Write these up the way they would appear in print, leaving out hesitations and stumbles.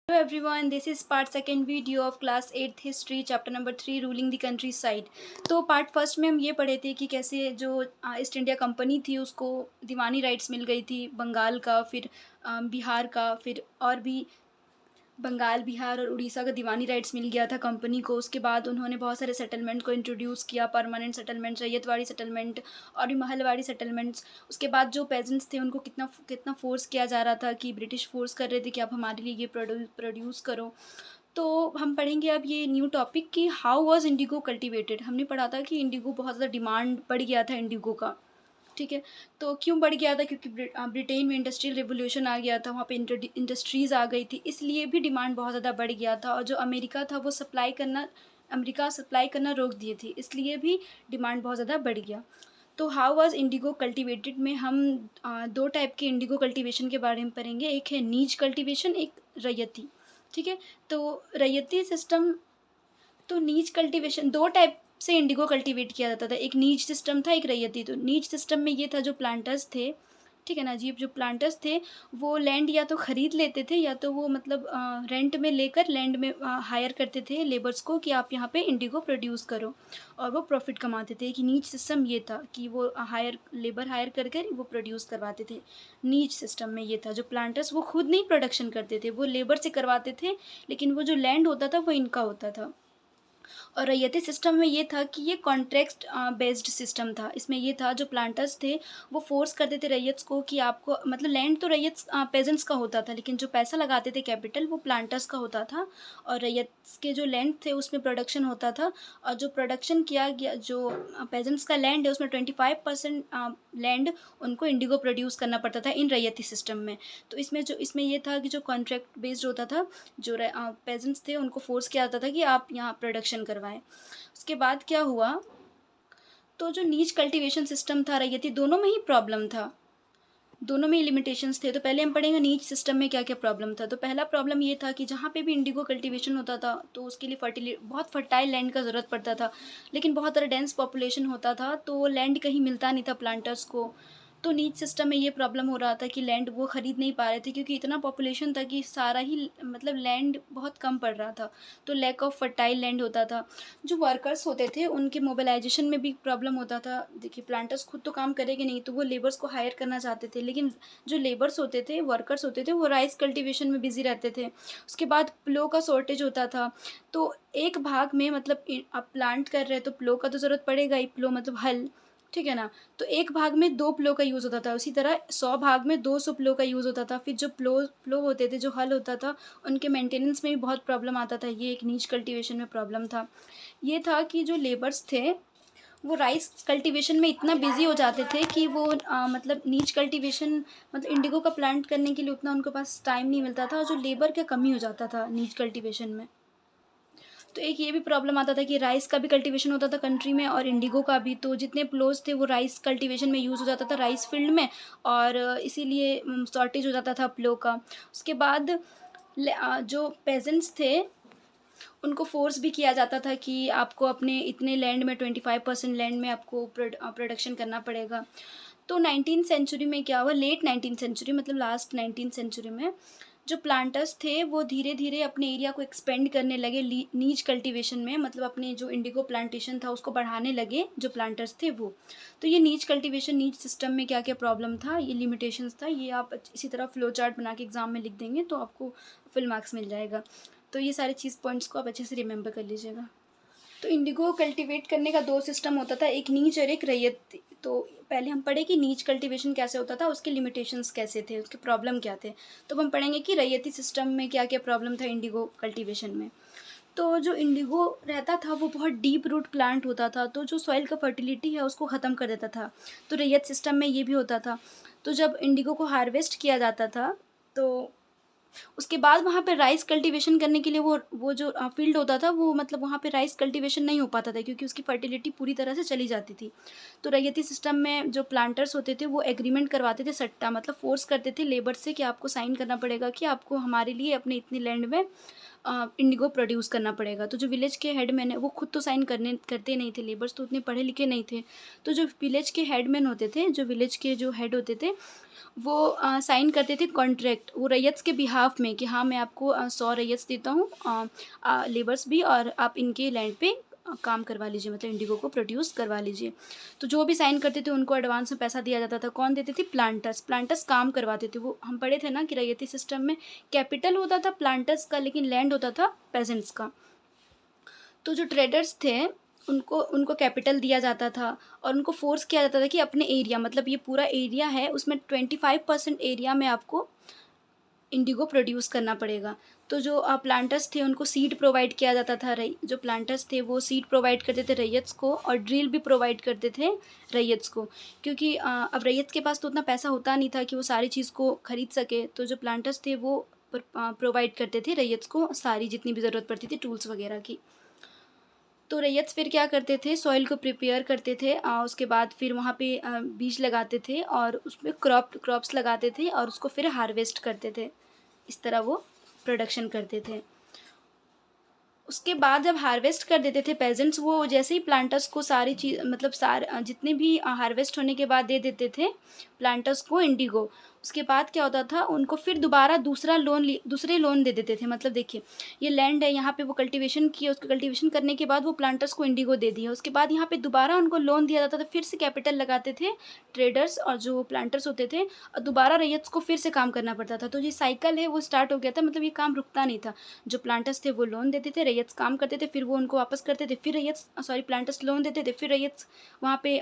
Hello everyone, this is part second video of class 8th history chapter number 3 ruling the countryside। तो part first में हम ये पढ़े थे कि कैसे जो ईस्ट इंडिया कंपनी थी उसको दीवानी राइट्स मिल गई थी बंगाल का, फिर बिहार का, फिर और भी बंगाल, बिहार और उड़ीसा का दीवानी राइट्स मिल गया था कंपनी को। उसके बाद उन्होंने बहुत सारे सेटलमेंट को इंट्रोड्यूस किया, परमानेंट सेटलमेंट, रैयतवाड़ी सेटलमेंट और भी महलवाड़ी सेटलमेंट्स। उसके बाद जो पेजेंट्स थे उनको कितना कितना फोर्स किया जा रहा था कि ब्रिटिश फोर्स कर रहे थे कि आप हमारे लिए ये प्रोड्यूस करो। तो हम पढ़ेंगे अब ये न्यू टॉपिक कि हाउ वाज इंडिगो कल्टिवेटेड। हमने पढ़ा था कि इंडिगो बहुत ज़्यादा डिमांड बढ़ गया था इंडिगो का। ठीक है, तो क्यों बढ़ गया था? क्योंकि ब्रिटेन में इंडस्ट्रियल रिवोल्यूशन आ गया था, वहाँ पे इंडस्ट्रीज़ आ गई थी, इसलिए भी डिमांड बहुत ज़्यादा बढ़ गया था। और जो अमेरिका था वो अमेरिका सप्लाई करना रोक दिए थी, इसलिए भी डिमांड बहुत ज़्यादा बढ़ गया। तो हाउ वाज इंडिगो कल्टिवेटेड में हम दो टाइप के इंडिगो कल्टिवेशन के बारे में पढ़ेंगे। एक है नीज कल्टिवेशन, एक रैयती। ठीक है, तो रैयती सिस्टम, तो नीच कल्टीवेशन दो टाइप से इंडिगो कल्टीवेट किया जाता था। एक नीच सिस्टम था, एक रैयती। तो नीच सिस्टम में ये था जो प्लांटर्स थे, ठीक है ना जी, जो प्लांटर्स थे वो लैंड या तो ख़रीद लेते थे या तो वो मतलब रेंट में लेकर लैंड में हायर करते थे लेबर्स को कि आप यहाँ पे इंडिगो प्रोड्यूस करो, और वो प्रॉफिट कमाते थे। कि नीच सिस्टम ये था कि वो लेबर हायर कर कर वो प्रोड्यूस करवाते थे। नीच सिस्टम में ये था जो प्लांटर्स वो खुद नहीं प्रोडक्शन करते थे, वो लेबर से करवाते थे, लेकिन वो जो लैंड होता था वो इनका होता था। और रैयती सिस्टम में ये था कि ये कॉन्ट्रैक्ट बेस्ड सिस्टम था। इसमें ये था जो प्लांटर्स थे वो फोर्स करते थे रैयत्स को कि आपको मतलब लैंड तो रैयत्स पेजेंट्स का होता था, लेकिन जो पैसा लगाते थे कैपिटल वो प्लांटर्स का होता था। और रैयत्स के जो लैंड थे उसमें प्रोडक्शन होता था, और जो प्रोडक्शन किया गया जो पेजेंट्स का लैंड है उसमें 25% लैंड उनको इंडिगो प्रोड्यूस करना पड़ता था इन रैयती सिस्टम में। तो इसमें ये था कि जो कॉन्ट्रैक्ट बेस्ड होता था, जो पेजेंट्स थे उनको फोर्स किया जाता था कि आप यहाँ प्रोडक्शन करवाएं। उसके बाद क्या हुआ, तो जो नीच कल्टीवेशन सिस्टम था रैयती, दोनों में ही प्रॉब्लम था, दोनों में ही लिमिटेशंस थे। तो पहले हम पढ़ेंगे नीच सिस्टम में क्या क्या प्रॉब्लम था। तो पहला प्रॉब्लम ये था कि जहाँ पे भी इंडिगो कल्टीवेशन होता था तो उसके लिए बहुत फर्टाइल लैंड का ज़रूरत पड़ता था, लेकिन बहुत ज़्यादा डेंस पॉपुलेशन होता था तो लैंड कहीं मिलता नहीं था प्लांटर्स को। तो नीच सिस्टम में ये प्रॉब्लम हो रहा था कि लैंड वो ख़रीद नहीं पा रहे थे, क्योंकि इतना पॉपुलेशन था कि सारा ही मतलब लैंड बहुत कम पड़ रहा था, तो लैक ऑफ फर्टाइल लैंड होता था। जो वर्कर्स होते थे उनके मोबिलाइजेशन में भी प्रॉब्लम होता था। देखिए, प्लांटर्स खुद तो काम करेंगे नहीं, तो वो लेबर्स को हायर करना चाहते थे, लेकिन जो लेबर्स होते थे, वर्कर्स होते थे, वो राइस कल्टीवेशन में बिज़ी रहते थे। उसके बाद प्लो का शॉर्टेज होता था, तो एक भाग में मतलब आप प्लांट कर रहे हैं तो प्लो का तो ज़रूरत पड़ेगा ही, प्लो मतलब हल, ठीक है ना? तो एक भाग में 2 प्लो का यूज़ होता था, उसी तरह 100 भाग में 200 प्लो का यूज़ होता था। फिर जो प्लो होते थे, जो हल होता था, उनके मेंटेनेंस में भी बहुत प्रॉब्लम आता था। ये एक नीच कल्टीवेशन में प्रॉब्लम था। ये था कि जो लेबर्स थे वो राइस कल्टीवेशन में इतना बिज़ी हो जाते थे कि वो मतलब नीच कल्टीवेशन मतलब इंडिगो का प्लांट करने के लिए उतना उनके पास टाइम नहीं मिलता था, और जो लेबर का कमी हो जाता था नीच कल्टीवेशन में। तो एक ये भी प्रॉब्लम आता था कि राइस का भी कल्टीवेशन होता था कंट्री में और इंडिगो का भी, तो जितने प्लोज थे वो राइस कल्टीवेशन में यूज़ हो जाता था राइस फील्ड में, और इसीलिए शॉर्टेज हो जाता था प्लो का। उसके बाद जो पेजेंट्स थे उनको फोर्स भी किया जाता था कि आपको अपने इतने लैंड में 25% लैंड में आपको प्रोडक्शन करना पड़ेगा। तो 19th सेंचुरी में क्या हुआ, लेट 19th सेंचुरी मतलब लास्ट 19th सेंचुरी में जो प्लांटर्स थे वो धीरे धीरे अपने एरिया को एक्सपेंड करने लगे नीच कल्टीवेशन में, मतलब अपने जो इंडिगो प्लांटेशन था उसको बढ़ाने लगे जो प्लांटर्स थे वो। तो ये नीच कल्टीवेशन नीच सिस्टम में क्या क्या प्रॉब्लम था, ये लिमिटेशंस था, ये आप इसी तरह फ्लो चार्ट बना के एग्जाम में लिख देंगे तो आपको फुल मार्क्स मिल जाएगा। तो ये सारे चीज़ पॉइंट्स को आप अच्छे से रिमेंबर कर लीजिएगा। तो इंडिगो कल्टीवेट करने का दो सिस्टम होता था, एक नीच और एक रैयत। तो पहले हम पढ़े कि नीच कल्टीवेशन कैसे होता था, उसके लिमिटेशंस कैसे थे, उसके प्रॉब्लम क्या थे। तो हम पढ़ेंगे कि रैयती सिस्टम में क्या क्या प्रॉब्लम था इंडिगो कल्टीवेशन में। तो जो इंडिगो रहता था वो बहुत डीप रूट प्लांट होता था, तो जो सॉइल का फर्टिलिटी है उसको ख़त्म कर देता था। तो रैयत सिस्टम में ये भी होता था। तो जब इंडिगो को हार्वेस्ट किया जाता था तो उसके बाद वहाँ पे राइस कल्टीवेशन करने के लिए वो जो फील्ड होता था वो मतलब वहाँ पे राइस कल्टीवेशन नहीं हो पाता था, क्योंकि उसकी फर्टिलिटी पूरी तरह से चली जाती थी। तो रैयती सिस्टम में जो प्लांटर्स होते थे वो एग्रीमेंट करवाते थे सट्टा, मतलब फोर्स करते थे लेबर से कि आपको साइन करना पड़ेगा कि आपको हमारे लिए अपने इतनी लैंड में इंडिगो प्रोड्यूस करना पड़ेगा। तो जो विलेज के हेडमैन है वो खुद तो साइन करते नहीं थे, लेबर्स तो उतने पढ़े लिखे नहीं थे। तो जो विलेज के हेडमैन होते थे, जो विलेज के जो हेड होते थे, वो साइन करते थे कॉन्ट्रैक्ट वो रैयत्स के बिहाफ में कि हाँ मैं आपको 100 रैयत्स देता हूँ, लेबर्स भी, और आप इनके लैंड पे काम करवा लीजिए, मतलब इंडिगो को प्रोड्यूस करवा लीजिए। तो जो भी साइन करते थे उनको एडवांस में पैसा दिया जाता था। कौन देते थे? प्लांटर्स। प्लांटर्स काम करवाते थे। वो हम पढ़े थे ना कि रैयती सिस्टम में कैपिटल होता था प्लांटर्स का, लेकिन लैंड होता था पेजेंट्स का। तो जो ट्रेडर्स थे उनको उनको कैपिटल दिया जाता था और उनको फोर्स किया जाता था कि अपने एरिया, मतलब ये पूरा एरिया है उसमें 25% एरिया में आपको इंडिगो प्रोड्यूस करना पड़ेगा। तो जो प्लांटर्स थे उनको सीड प्रोवाइड किया जाता था। जो प्लांटर्स थे वो सीड प्रोवाइड करते थे रैयत्स को, और ड्रिल भी प्रोवाइड करते थे रैयत्स को, क्योंकि अब रैयत के पास तो उतना पैसा होता नहीं था कि वो सारी चीज़ को खरीद सके। तो जो प्लांटर्स थे वो प्रोवाइड करते थे रैयत्स को सारी जितनी भी ज़रूरत पड़ती थी टूल्स वगैरह की। तो रैयत्स फिर क्या करते थे? सॉइल को प्रिपेयर करते थे, उसके बाद फिर वहाँ पे बीज लगाते थे और उसमें क्रॉप्स लगाते थे और उसको फिर हार्वेस्ट करते थे। इस तरह वो प्रोडक्शन करते थे। उसके बाद जब हार्वेस्ट कर देते थे पेजेंट्स, वो जैसे ही प्लांटर्स को सारी चीज़, मतलब जितने भी हार्वेस्ट होने के बाद दे देते थे प्लांटर्स को इंडिगो। उसके बाद क्या होता था? उनको फिर दोबारा दूसरे लोन दे देते थे। मतलब देखिए, ये लैंड है, यहाँ पे वो कल्टीवेशन किया, उसको कल्टीवेशन करने के बाद वो प्लांटर्स को इंडिगो दे दिया। उसके बाद यहाँ पे दोबारा उनको लोन दिया जाता था, फिर से कैपिटल लगाते थे ट्रेडर्स और जो प्लांटर्स होते थे, और दोबारा रैयत्स को फिर से काम करना पड़ता था। तो ये साइकिल है वो स्टार्ट हो गया था, मतलब ये काम रुकता नहीं था। जो प्लांटर्स थे वो लोन देते थे, रैयत्स काम करते थे, फिर वो उनको वापस करते थे, फिर प्लांटर्स लोन देते थे, फिर रैयत्स वहाँ पे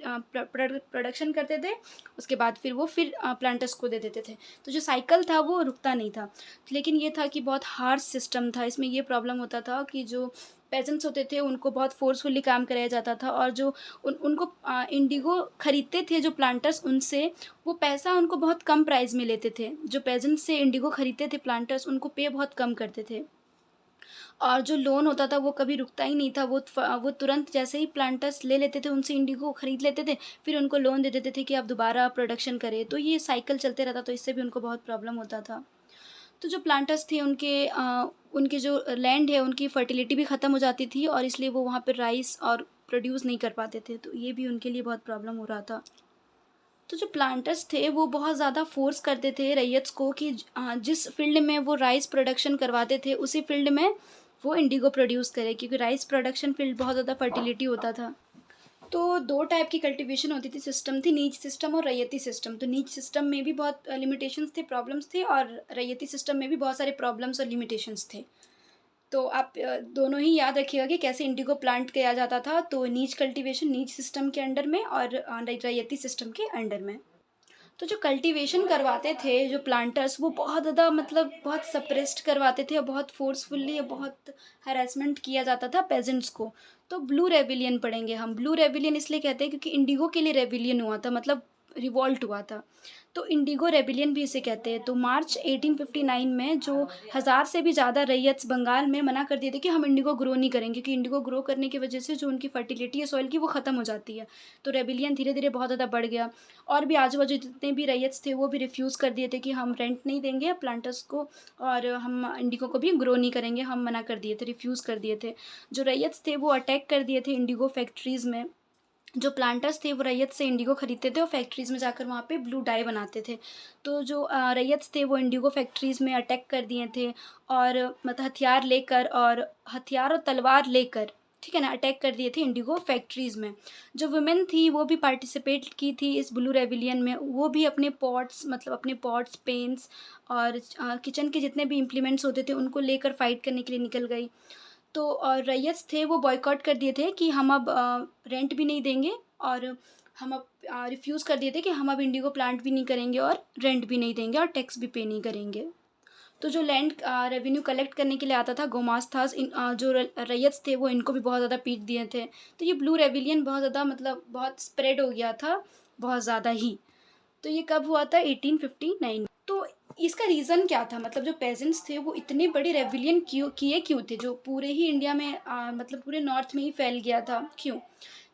प्रोडक्शन करते थे। उसके बाद फिर वो प्लांटर्स को दे देते थे। तो जो साइकिल था वो रुकता नहीं था। लेकिन ये था कि बहुत हार्श सिस्टम था। इसमें ये प्रॉब्लम होता था कि जो पेजेंट्स होते थे उनको बहुत फोर्सफुली काम कराया जाता था, और जो उनको इंडिगो खरीदते थे जो प्लांटर्स उनसे, वो पैसा उनको बहुत कम प्राइस में लेते थे। जो पेजेंट्स से इंडिगो खरीदते थे प्लांटर्स, उनको पे बहुत कम करते थे। और जो लोन होता था वो कभी रुकता ही नहीं था। वो तुरंत जैसे ही प्लांटर्स ले लेते थे उनसे, इंडिगो खरीद लेते थे, फिर उनको लोन दे देते थे कि आप दोबारा प्रोडक्शन करें। तो ये साइकिल चलते रहता, तो इससे भी उनको बहुत प्रॉब्लम होता था। तो जो प्लांटर्स थे उनके जो लैंड है उनकी फर्टिलिटी भी ख़त्म हो जाती थी, और इसलिए वो वहाँ पर राइस और प्रोड्यूस नहीं कर पाते थे। तो ये भी उनके लिए बहुत प्रॉब्लम हो रहा था। तो जो प्लांटर्स थे वो बहुत ज़्यादा फ़ोर्स करते थे रैयत्स को कि जिस फ़ील्ड में वो राइस प्रोडक्शन करवाते थे उसी फ़ील्ड में वो इंडिगो प्रोड्यूस करे, क्योंकि राइस प्रोडक्शन फ़ील्ड बहुत ज़्यादा फर्टिलिटी होता था। तो 2 टाइप की कल्टीवेशन होती थी, सिस्टम थी, नीच सिस्टम और रैयती सिस्टम। तो नीच सिस्टम में भी बहुत लिमिटेशंस थे, प्रॉब्लम्स थे, और रैयती सिस्टम में भी बहुत सारे प्रॉब्लम्स और लिमिटेशंस थे। तो आप दोनों ही याद रखिएगा कि कैसे इंडिगो प्लांट किया जाता था। तो नीच कल्टीवेशन नीच सिस्टम के अंडर में, और रैयती सिस्टम के अंडर में। तो जो कल्टीवेशन करवाते थे जो प्लांटर्स, वो बहुत ज़्यादा, मतलब बहुत सप्रेस्ड करवाते थे और बहुत फोर्सफुली और बहुत हैरेसमेंट किया जाता था पेजेंट्स को। तो ब्लू रेबिलियन पढ़ेंगे हम। ब्लू रेबिलियन इसलिए कहते हैं क्योंकि इंडिगो के लिए रेबिलियन हुआ था, मतलब रिवॉल्ट हुआ था। तो इंडिगो रेबिलियन भी इसे कहते हैं। तो मार्च 1859 में जो 1000 से भी ज़्यादा रैयत्स बंगाल में मना कर दिए थे कि हम इंडिगो ग्रो नहीं करेंगे, क्योंकि इंडिगो ग्रो करने की वजह से जो उनकी फर्टिलिटी है सॉइल की वो ख़त्म हो जाती है। तो रेबिलियन धीरे धीरे बहुत ज़्यादा बढ़ गया, और भी आजू बाजू जितने भी रैयत्स थे वो भी रिफ्यूज़ कर दिए थे कि हम रेंट नहीं देंगे प्लांटर्स को, और हम इंडिगो को भी ग्रो नहीं करेंगे, हम मना कर दिए थे, रिफ्यूज़ कर दिए थे। जो रैयत्स थे वो अटैक कर दिए थे इंडिगो फैक्ट्रीज़ में। जो प्लांटर्स थे वो रैयत से इंडिगो खरीदते थे और फैक्ट्रीज़ में जाकर वहाँ पे ब्लू डाई बनाते थे। तो जो रैयत्स थे वो इंडिगो फैक्ट्रीज़ में अटैक कर दिए थे, और मतलब हथियार और तलवार लेकर, ठीक है ना, अटैक कर दिए थे इंडिगो फैक्ट्रीज़ में। जो वुमेन थी वो भी पार्टिसिपेट की थी इस ब्लू रेविलियन में। वो भी अपने पॉट्स, पेन्स और किचन के जितने भी इम्प्लीमेंट्स होते थे उनको लेकर फाइट करने के लिए निकल गई। तो और रैयत्स थे वो बॉयकॉट कर दिए थे कि हम अब रेंट भी नहीं देंगे, और हम अब रिफ्यूज़ कर दिए थे कि हम अब इंडिगो प्लांट भी नहीं करेंगे और रेंट भी नहीं देंगे और टैक्स भी पे नहीं करेंगे। तो जो लैंड रेवेन्यू कलेक्ट करने के लिए आता था गोमास्तास, जो रैयत्स थे वो इनको भी बहुत ज़्यादा पीट दिए थे। तो ये ब्लू रेविलियन बहुत ज़्यादा, मतलब बहुत स्प्रेड हो गया था, बहुत ज़्यादा ही। तो ये कब हुआ था? 1859। तो इसका रीज़न क्या था? मतलब जो पेजेंट्स थे वो इतने बड़े रेविलियन क्यों थे, जो पूरे ही इंडिया में मतलब पूरे नॉर्थ में ही फैल गया था, क्यों?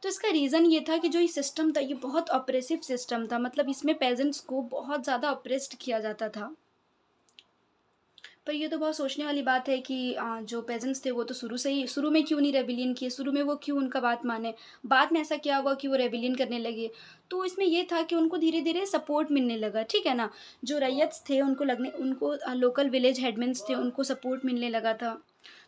तो इसका रीज़न ये था कि जो ये सिस्टम था ये बहुत ऑप्रेसिव सिस्टम था, मतलब इसमें पेजेंट्स को बहुत ज़्यादा ऑप्रेस्ड किया जाता था। पर ये तो बहुत सोचने वाली बात है कि जो पेजेंट्स थे वो तो शुरू में क्यों नहीं रेबिलियन किए, शुरू में वो क्यों उनका बात माने, बाद में ऐसा क्या हुआ कि वो रेबिलियन करने लगे। तो इसमें ये था कि उनको धीरे धीरे सपोर्ट मिलने लगा, ठीक है ना। जो रैयत्स थे उनको लोकल विलेज हेडमेन्स थे उनको सपोर्ट मिलने लगा था।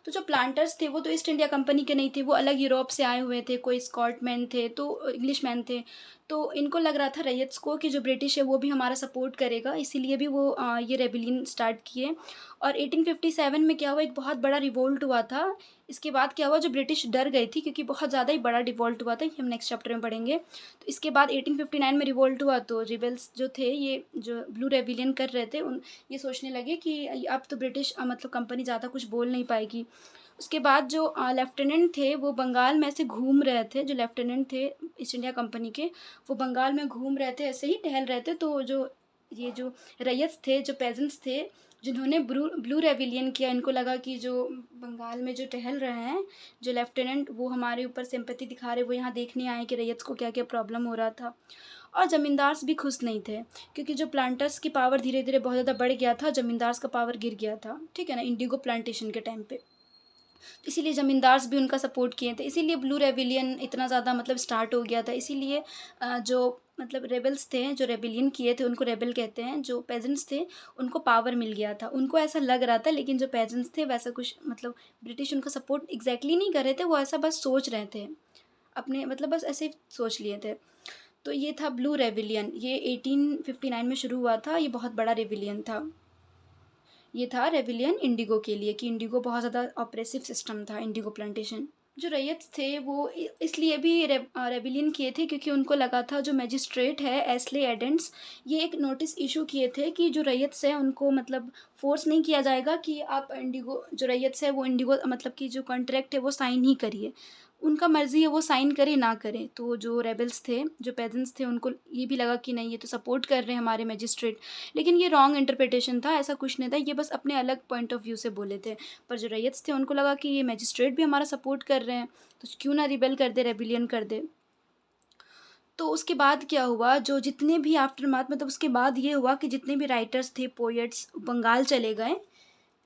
तो जो प्लांटर्स थे वो तो ईस्ट इंडिया कंपनी के नहीं थे, वो अलग यूरोप से आए हुए थे, कोई स्कॉटमैन थे तो इंग्लिश मैन थे। तो इनको लग रहा था रैयत्स को कि जो ब्रिटिश है वो भी हमारा सपोर्ट करेगा, इसीलिए भी वो ये रेबिलियन स्टार्ट किए। और 1857 में क्या हुआ, एक बहुत बड़ा रिवोल्ट हुआ था। इसके बाद क्या हुआ, जो ब्रिटिश डर गई थी क्योंकि बहुत ज़्यादा ही बड़ा रिवोल्ट हुआ था, ये हम नेक्स्ट चैप्टर में पढ़ेंगे। तो इसके बाद 1859 में रिवोल्ट हुआ तो रिबेल्स जो थे, ये जो ब्लू रेबिलियन कर रहे थे, उन ये सोचने लगे कि अब तो ब्रिटिश मतलब कंपनी ज़्यादा कुछ बोल नहीं पाएगी। उसके बाद जो लेफ्टिनेंट थे वो बंगाल में ऐसे घूम रहे थे, जो लेफ्टिनेंट थे ईस्ट इंडिया कंपनी के, वो बंगाल में घूम रहे थे, ऐसे ही टहल रहे थे। तो जो रैयत थे, जो पेजेंट्स थे, जिन्होंने ब्लू रेबिलियन किया, इनको लगा कि जो बंगाल में जो टहल रहे हैं जो लेफ्टिनेंट, वो हमारे ऊपर सिंपैथी दिखा रहे, वो यहाँ देखने आए कि रैयत को क्या क्या प्रॉब्लम हो रहा था। और ज़मींदार्स भी खुश नहीं थे क्योंकि जो प्लांटर्स की पावर धीरे धीरे बहुत ज़्यादा बढ़ गया था, ज़मींदार्स का पावर गिर गया था, ठीक है ना, इंडिगो प्लांटेशन के टाइम पे। इसीलिए ज़मींदार्स भी उनका सपोर्ट किए थे, इसीलिए ब्लू रेबिलियन इतना ज़्यादा मतलब स्टार्ट हो गया था। इसीलिए जो मतलब रेबल्स थे, जो रेबिलियन किए थे उनको रेबल कहते हैं, जो पेजेंट्स थे उनको पावर मिल गया था, उनको ऐसा लग रहा था। लेकिन जो पेजेंट्स थे वैसा कुछ मतलब ब्रिटिश उनका सपोर्ट एग्जैक्टली नहीं कर रहे थे, वो ऐसा बस सोच रहे थे अपने, मतलब बस ऐसे ही सोच लिए थे। तो ये था ब्लू रेबिलियन, ये 1859 में शुरू हुआ था, ये बहुत बड़ा रेबिलियन था। ये था रेबिलियन इंडिगो के लिए कि इंडिगो बहुत ज़्यादा ऑपरेसिव सिस्टम था, इंडिगो प्लांटेशन। जो रैयत थे वो इसलिए भी रेबिलियन किए थे क्योंकि उनको लगा था, जो मजिस्ट्रेट है एस्ले एडेंट्स, ये एक नोटिस इशू किए थे कि जो रैयत्स हैं उनको मतलब फोर्स नहीं किया जाएगा कि आप इंडिगो, जो रैयत्स है वो इंडिगो मतलब कि जो कॉन्ट्रैक्ट है वो साइन ही करिए, उनका मर्ज़ी है वो साइन करे ना करें। तो जो रेबल्स थे, जो पेजेंट्स थे, उनको ये भी लगा कि नहीं, ये तो सपोर्ट कर रहे हैं हमारे मजिस्ट्रेट। लेकिन ये रॉन्ग इंटरप्रिटेशन था, ऐसा कुछ नहीं था, ये बस अपने अलग पॉइंट ऑफ व्यू से बोले थे। पर जो रैयत्स थे उनको लगा कि ये मजिस्ट्रेट भी हमारा सपोर्ट कर रहे हैं, तो क्यों ना रिबेल कर दे, रेबिलियन कर दे। तो उसके बाद क्या हुआ, जो जितने भी आफ्टरमाथ मतलब उसके बाद ये हुआ कि जितने भी राइटर्स थे, पोएट्स, बंगाल चले गए।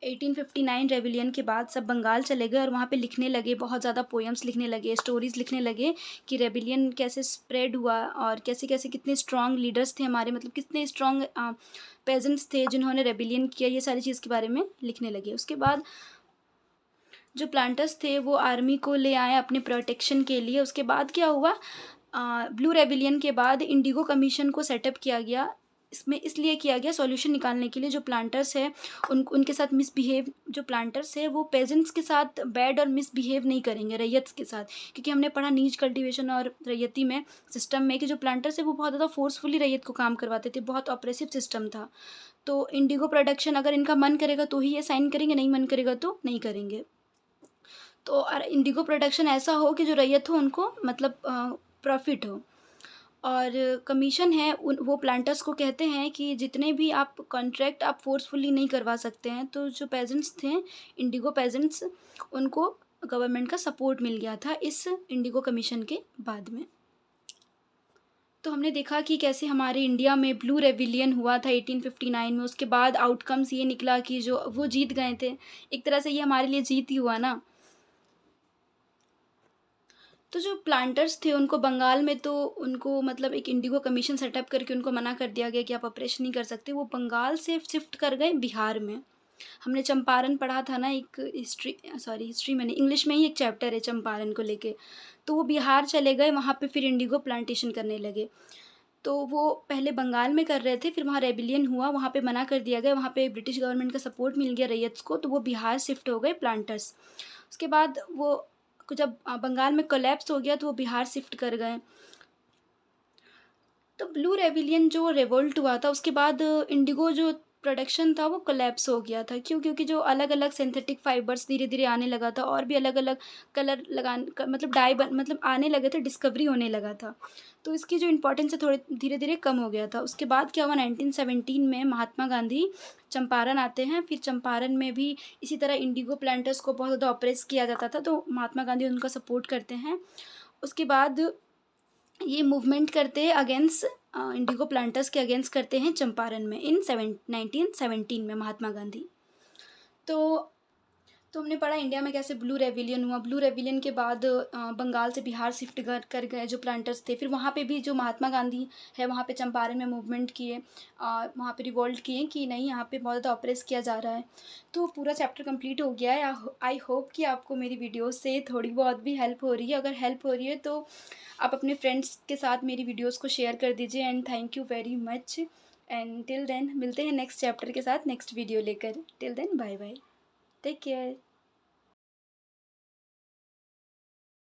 1859 रेविलियन के बाद सब बंगाल चले गए और वहाँ पे लिखने लगे, बहुत ज़्यादा पोएम्स लिखने लगे, स्टोरीज़ लिखने लगे कि रेबिलियन कैसे स्प्रेड हुआ और कैसे कैसे कितने स्ट्रॉन्ग लीडर्स थे हमारे, मतलब कितने स्ट्रॉन्ग पेजेंट्स थे जिन्होंने रेबिलियन किया, ये सारी चीज़ के बारे में लिखने लगे। उसके बाद जो प्लांटर्स थे वो आर्मी को ले आए अपने प्रोटेक्शन के लिए। उसके बाद क्या हुआ, ब्लू रेबिलियन के बाद इंडिगो कमीशन को सेटअप किया गया। इसमें इसलिए किया गया सॉल्यूशन निकालने के लिए, जो प्लांटर्स है उनके साथ मिसबिहेव, जो प्लांटर्स है वो पेजेंट्स के साथ बैड और मिसबिहेव नहीं करेंगे रैयत के साथ, क्योंकि हमने पढ़ा नीच कल्टीवेशन और रैयती में सिस्टम में कि जो प्लांटर्स है वो बहुत ज़्यादा फोर्सफुली रैयत को काम करवाते थे, बहुत ऑपरेसिव सिस्टम था। तो इंडिगो प्रोडक्शन अगर इनका मन करेगा तो ही ये साइन करेंगे, नहीं मन करेगा तो नहीं करेंगे। तो और इंडिगो प्रोडक्शन ऐसा हो कि जो रैयत हो उनको मतलब प्रॉफिट हो। और कमीशन है वो प्लांटर्स को कहते हैं कि जितने भी आप कॉन्ट्रैक्ट आप फोर्सफुली नहीं करवा सकते हैं। तो जो पेजेंट्स थे, इंडिगो पेजेंट्स, उनको गवर्नमेंट का सपोर्ट मिल गया था इस इंडिगो कमीशन के बाद में। तो हमने देखा कि कैसे हमारे इंडिया में ब्लू रेविलियन हुआ था 1859 में। उसके बाद आउटकम्स ये निकला कि जो वो जीत गए थे, एक तरह से ये हमारे लिए जीत ही हुआ ना। तो जो प्लांटर्स थे उनको बंगाल में, तो उनको मतलब एक इंडिगो कमीशन सेटअप करके उनको मना कर दिया गया कि आप ऑपरेशन नहीं कर सकते। वो बंगाल से शिफ्ट कर गए बिहार में। हमने चंपारण पढ़ा था ना, एक हिस्ट्री में नहीं, इंग्लिश में ही एक चैप्टर है चंपारण को लेके। तो वो बिहार चले गए, वहाँ पे फिर इंडिगो प्लांटेशन करने लगे। तो वो पहले बंगाल में कर रहे थे, फिर वहाँ रेबिलियन हुआ, वहाँ पे मना कर दिया गया, वहाँ पे ब्रिटिश गवर्नमेंट का सपोर्ट मिल गया रैयत्स को, तो वो बिहार शिफ्ट हो गए प्लांटर्स। उसके बाद वो जब बंगाल में कोलैप्स हो गया तो वो बिहार शिफ्ट कर गए। तो ब्लू रेविलियन जो रिवोल्ट हुआ था उसके बाद इंडिगो जो प्रोडक्शन था वो कोलैप्स हो गया था। क्यों? क्योंकि जो अलग अलग सिंथेटिक फाइबर्स धीरे धीरे आने लगा था और भी अलग अलग कलर मतलब मतलब आने लगे थे, डिस्कवरी होने लगा था। तो इसकी जो इम्पोर्टेंस है थोड़े धीरे धीरे कम हो गया था। उसके बाद क्या हुआ, 1917 में महात्मा गांधी चंपारण आते हैं। फिर चंपारण में भी इसी तरह इंडिगो प्लांटर्स को बहुत ज़्यादा ऑपरेस किया जाता था, तो महात्मा गांधी उनका सपोर्ट करते हैं। उसके बाद ये मूवमेंट करते हैं अगेंस्ट इंडिगो प्लांटर्स के अगेंस्ट करते हैं चंपारण में इन 1917 में महात्मा गांधी। तो हमने पढ़ा इंडिया में कैसे ब्लू रेविलियन हुआ। ब्लू रेविलियन के बाद बंगाल से बिहार शिफ्ट कर गए जो प्लांटर्स थे। फिर वहाँ पे भी जो महात्मा गांधी है वहाँ पे चंपारण में मूवमेंट किए, वहाँ पे रिवोल्ट किए कि नहीं यहाँ पे बहुत ज़्यादा ऑप्रेस किया जा रहा है। तो पूरा चैप्टर कंप्लीट हो गया है। आई होप कि आपको मेरी वीडियो से थोड़ी बहुत भी हेल्प हो रही है। अगर हेल्प हो रही है तो आप अपने फ्रेंड्स के साथ मेरी वीडियोज़ को शेयर कर दीजिए। And thank you very much. And till then मिलते हैं नेक्स्ट चैप्टर के साथ नेक्स्ट वीडियो लेकर। Till then bye bye, take care.